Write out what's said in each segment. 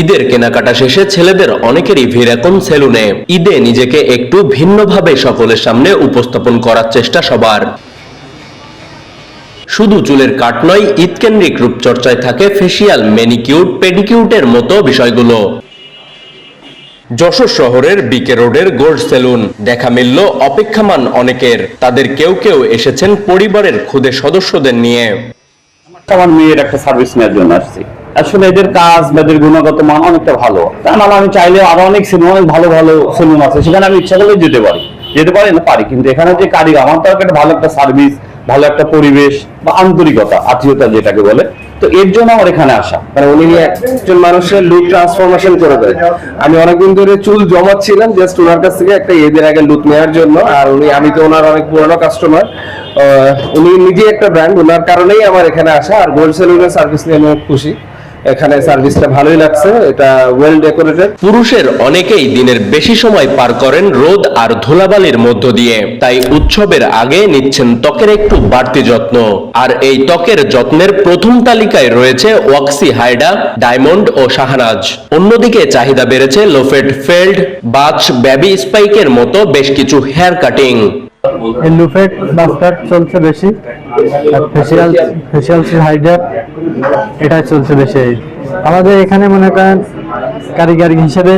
ঈদের কেনাকাটা শেষে ছেলেদের অনেকেরই ভিড় এখন সেলুনে। ঈদে নিজেকে একটু ভিন্নভাবে সকলের সামনে উপস্থাপন করার চেষ্টা সবার। শুধু চুলের কাট নয়, ঈদ কেন্দ্রিক রূপচর্চায় থাকে ফেসিয়াল, ম্যানিকিউর, পেডিকিউরের মতো বিষয়গুলো। যশোর শহরের বিকে রোডের গোল্ড সেলুন দেখা মিলল অপেক্ষামান অনেকের। তাদের কেউ কেউ এসেছেন পরিবারের ক্ষুদে সদস্যদের নিয়ে। আমার মেয়ের একটা সার্ভিস নেওয়ার জন্য আসছি। আসলে এদের কাজ বা এদের গুণগত মান অনেকটা ভালো। তাহলে আমি চাইলে আরো অনেক সেলুন, অনেক ভালো ভালো সেলুন আছে, সেখানে আমি ইচ্ছা করলে যেতে পারি না পারি, কিন্তু এখানে যে কারিগর, আমার তো একটা ভালো একটা সার্ভিস, ভালো একটা পরিবেশ বা আন্তরিকতা, আত্মীয়তা যেটাকে বলে, তো এর জন্য আমার এখানে আসা। মানে উনি একজন মানুষের লুক ট্রান্সফরমেশন করে দেয়। আমি অনেকদিন ধরে চুল জমাচ্ছিলাম জাস্ট ওনার কাছ থেকে একটা ঈদের আগে লুক নেওয়ার জন্য। আর আমি তো ওনার অনেক পুরনো কাস্টমার। উনি নিজে একটা ব্র্যান্ড, ওনার কারণেই আমার এখানে আসা। আর গোল্ড সেলুনের সার্ভিস নিয়ে আমি খুশি। এখানে সার্ভিসটা ভালোই লাগছে, এটা ওয়েল ডেকোরেটেড। পুরুষের অনেকেই দিনের বেশি সময় পার করেন রোদ আর ধুলাবালির মধ্য দিয়ে, তাই উৎসবের আগে নিচ্ছেন ত্বকের একটু বাড়তি যত্ন। আর এই ত্বকের যত্নের প্রথম তালিকায় রয়েছে ওয়াক্সি হাইডা, ডায়মন্ড ও শাহনাজ। অন্যদিকে চাহিদা বেড়েছে লোফেট, ফেল্ড, বাচ, বেবি স্পাইকের মতো বেশ কিছু হেয়ার কাটিং। লুফেট বাস্টার চলছে বেশি, ফেসিয়াল হাইডার এটা চলছে বেশি। আমাদের এখানে মনে করেন কারিগরি হিসেবে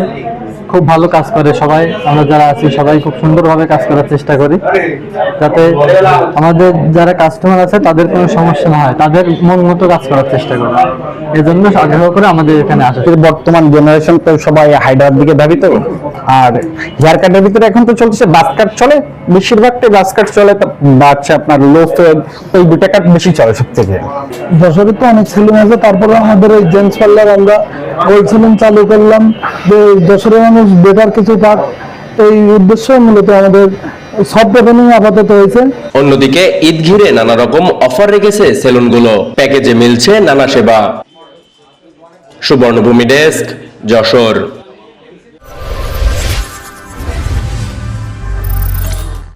খুব ভালো কাজ করে সবাই। আমরা যারা আছি সবাই খুব সুন্দরভাবে কাজ করার চেষ্টা করি, যাতে আমাদের যারা কাস্টমার আছে তাদের কোনো সমস্যা না হয়, তাদের মন মতো কাজ করার চেষ্টা করি। এজন্য আগ্রহ করে আমাদের এখানে আসে। বর্তমান জেনারেশন তো সবাই হাইডার দিকে ধাবিত। আর হেয়ার কাটের ভিতরে এখন তো চলছে বাস্কাট চলে, বেশিরভাগটাই বাস্কাট চলে, বাচ্চা আপনার লো ফেড, এই দুটা কাট বেশি চলে সব থেকে। যশোরে তো অনেক সেলুন আছে, তারপরে আমাদের এই জেন্টস পার্লার আমরা গোল্ড সেলুন চালু করলাম যে যশোরের মানুষ বেটার কিছু পাক, এই উদ্দেশ্য মূলত আমাদের সব ওপেনিং আপাতত হয়েছে। অন্যদিকে ঈদ ঘিরে নানা রকম অফার রেখেছে সেলুনগুলো, প্যাকেজে মিলছে নানা সেবা। সুবর্ণভূমি ডেস্ক, যশোর।